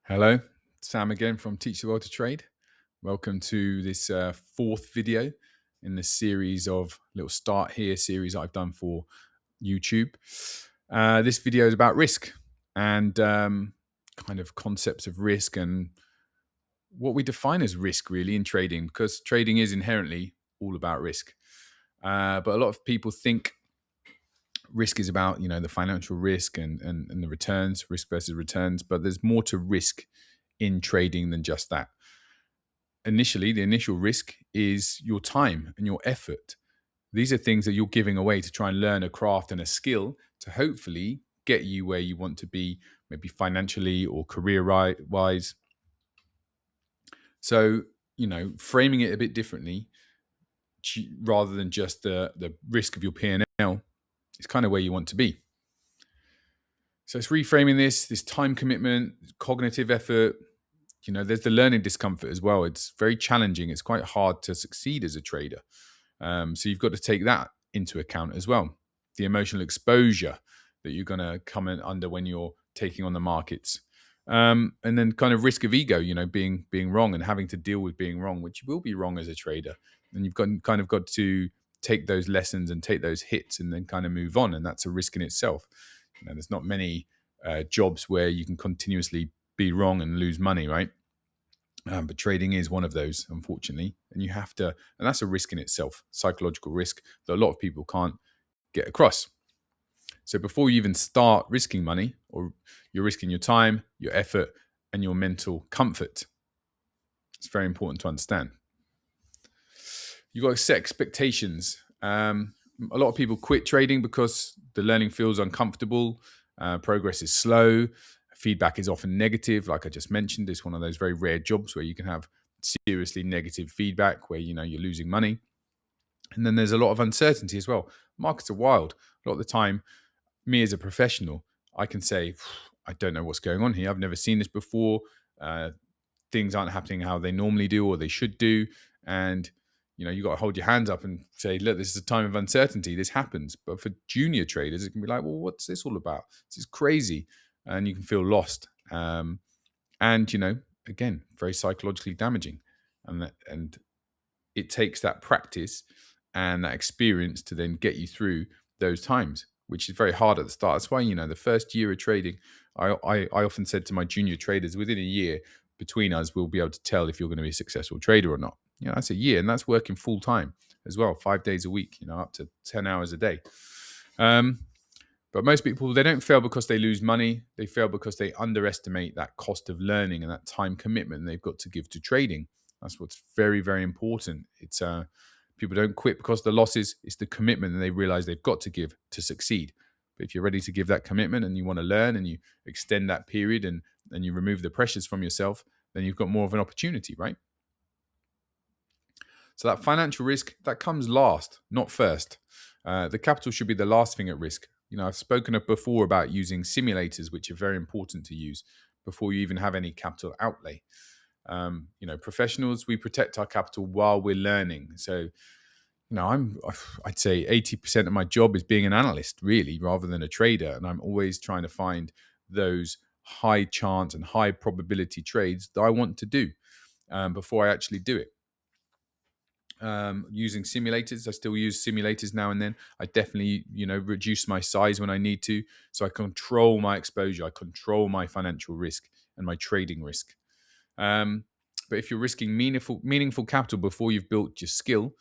Hello, Sam again from Teach the World to Trade. Welcome to this fourth video in the series of little Start Here series I've done for YouTube. This video is about risk and kind of concepts of risk and what we define as risk really in trading, because trading is inherently all about risk. But a lot of people think risk is about the financial risk and the returns, risk versus returns, but there's more to risk in trading than just that. Initially, the initial risk is your time and your effort. These are things that you're giving away to try and learn a craft and a skill to hopefully get you where you want to be, maybe financially or career wise. So, framing it a bit differently rather than just the risk of your P&L is kind of where you want to be. So it's reframing this time commitment, cognitive effort. There's the learning discomfort as well. It's very challenging. It's quite hard to succeed as a trader. So you've got to take that into account as well. The emotional exposure that you're going to come in under when you're taking on the markets. And then kind of risk of ego, being wrong and having to deal with being wrong, which you will be wrong as a trader. And you've got to take those lessons and take those hits and then kind of move on. And that's a risk in itself. There's not many jobs where you can continuously be wrong and lose money, right? But trading is one of those, unfortunately. And you have to, and that's a risk in itself, psychological risk that a lot of people can't get across. So before you even start risking money, or you're risking your time, your effort, and your mental comfort, it's very important to understand. You've got to set expectations. A lot of people quit trading because the learning feels uncomfortable, progress is slow, feedback is often negative. Like I just mentioned, it's one of those very rare jobs where you can have seriously negative feedback where you're losing money. And then there's a lot of uncertainty as well. Markets are wild. A lot of the time, me as a professional, I can say, I don't know what's going on here. I've never seen this before. Things aren't happening how they normally do or they should do. And you got to hold your hands up and say, look, this is a time of uncertainty. This happens. But for junior traders, it can be like, well, what's this all about? This is crazy. And you can feel lost. And, again, very psychologically damaging. And it takes that practice and that experience to then get you through those times, which is very hard at the start. That's why, the first year of trading, I often said to my junior traders, within a year between us, we'll be able to tell if you're going to be a successful trader or not. That's a year, and that's working full time as well, 5 days a week, up to 10 hours a day. But most people, they don't fail because they lose money. They fail because they underestimate that cost of learning and that time commitment they've got to give to trading. That's what's very, very important. It's people don't quit because of the losses. It's the commitment that they realize they've got to give to succeed. But if you're ready to give that commitment and you want to learn and you extend that period and you remove the pressures from yourself, then you've got more of an opportunity, right? So that financial risk, that comes last, not first. The capital should be the last thing at risk. I've spoken before about using simulators, which are very important to use before you even have any capital outlay. Professionals, we protect our capital while we're learning. So, I'd say 80% of my job is being an analyst, really, rather than a trader. And I'm always trying to find those high chance and high probability trades that I want to do before I actually do it. Using simulators, I still use simulators now and then. I definitely, reduce my size when I need to, so I control my exposure. I control my financial risk and my trading risk. But if you're risking meaningful capital before you've built your skill,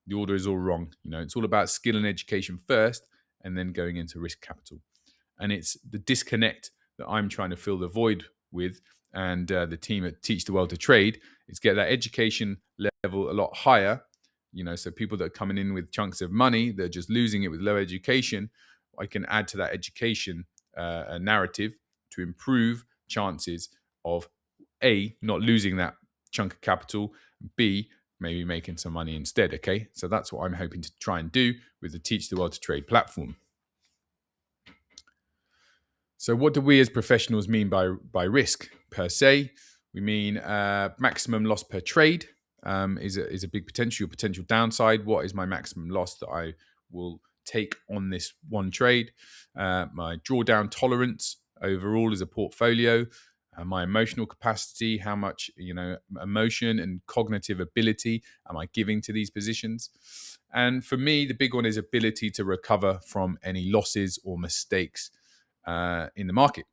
the order is all wrong. It's all about skill and education first, and then going into risk capital. And it's the disconnect that I'm trying to fill the void with, and the team at Teach the World to Trade, is get that education level a lot higher. So people that are coming in with chunks of money, they're just losing it with low education. I can add to that education narrative to improve chances of A, not losing that chunk of capital, B, maybe making some money instead. Okay, so that's what I'm hoping to try and do with the Teach the World to Trade platform. So what do we as professionals mean by risk per se? We mean maximum loss per trade is a big potential downside. What is my maximum loss that I will take on this one trade? My drawdown tolerance overall as a portfolio. my emotional capacity, how much emotion and cognitive ability am I giving to these positions. And for me, the big one is ability to recover from any losses or mistakes in the market.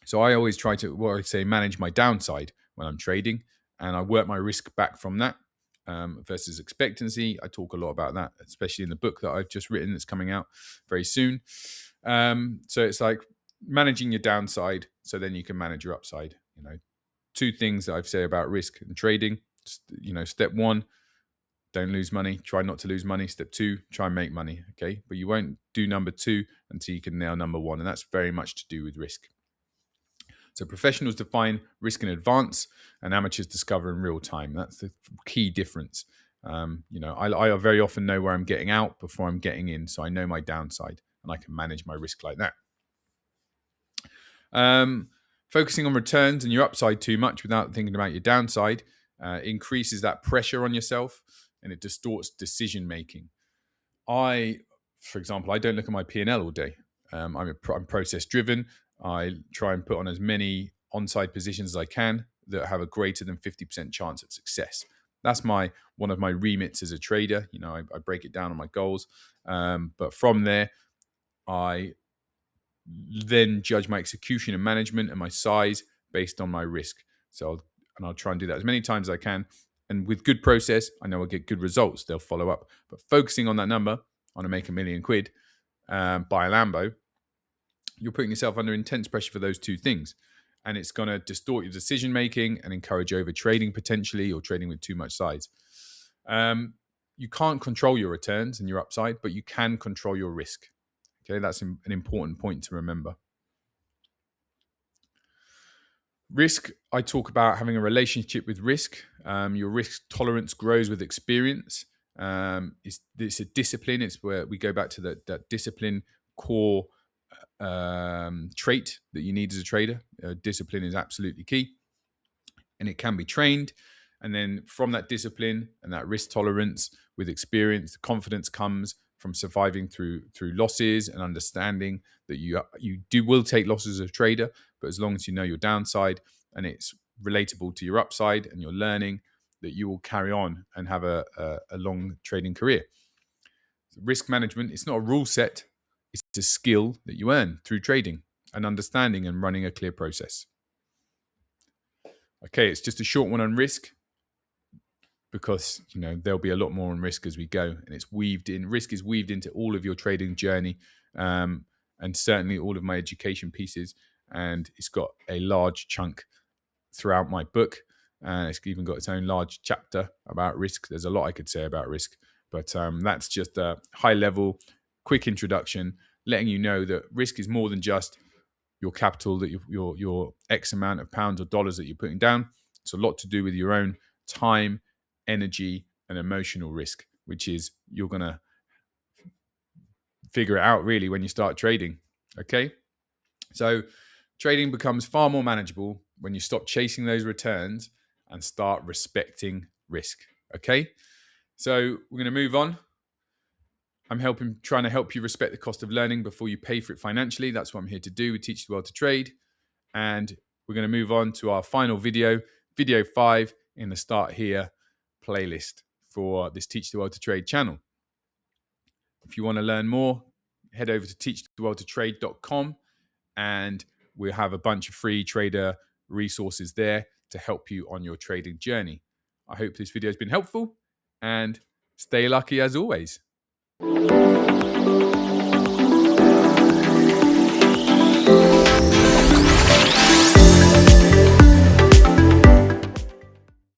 So I always try to, what I say, manage my downside when I'm trading, and I work my risk back from that. Versus expectancy, I talk a lot about that, especially in the book that I've just written that's coming out very soon. So it's like managing your downside so then you can manage your upside. Two things that I've said about risk and trading. Step one, don't lose money. Try not to lose money. Step two, try and make money. Okay, but you won't do number two until you can nail number one, and that's very much to do with risk. So professionals define risk in advance, and amateurs discover in real time. That's the key difference. I very often know where I'm getting out before I'm getting in, so I know my downside, and I can manage my risk like that. Focusing on returns and your upside too much without thinking about your downside increases that pressure on yourself, and it distorts decision making. For example, I don't look at my P&L all day. I'm process driven. I try and put on as many onside positions as I can that have a greater than 50% chance of success. That's one of my remits as a trader. I break it down on my goals. But from there, I then judge my execution and management and my size based on my risk. I'll try and do that as many times as I can. And with good process, I know I'll get good results. They'll follow up. But focusing on that number, I want to make £1 million, buy a Lambo, you're putting yourself under intense pressure for those two things. And it's going to distort your decision making and encourage over trading potentially, or trading with too much size. You can't control your returns and your upside, but you can control your risk. Okay, that's an important point to remember. Risk, I talk about having a relationship with risk. Your risk tolerance grows with experience. It's a discipline. It's where we go back to that discipline core trait that you need as a trader. Discipline is absolutely key, and it can be trained. And then from that discipline and that risk tolerance with experience, the confidence comes from surviving through losses and understanding that you will take losses as a trader, but as long as you know your downside and it's relatable to your upside and you're learning, that you will carry on and have a long trading career. So risk management, it's not a rule set, it's a skill that you earn through trading and understanding and running a clear process. Okay, it's just a short one on risk, because there'll be a lot more on risk as we go, and risk is weaved into all of your trading journey, and certainly all of my education pieces, and it's got a large chunk throughout my book, and it's even got its own large chapter about risk. There's a lot I could say about risk, but that's just a high level quick introduction, letting you know that risk is more than just your capital, that your X amount of pounds or dollars that you're putting down. It's a lot to do with your own time, energy, and emotional risk, which is you're going to figure it out really when you start trading. Okay, so trading becomes far more manageable when you stop chasing those returns and start respecting risk. Okay, so we're going to move on. I'm trying to help you respect the cost of learning before you pay for it financially. That's what I'm here to do. We teach the world to trade, and we're going to move on to our final video 5 in the Start Here playlist for this Teach the World to Trade channel. If you want to learn more, head over to teachtheworldtotrade.com, and we'll have a bunch of free trader resources there to help you on your trading journey. I hope this video has been helpful, and stay lucky as always.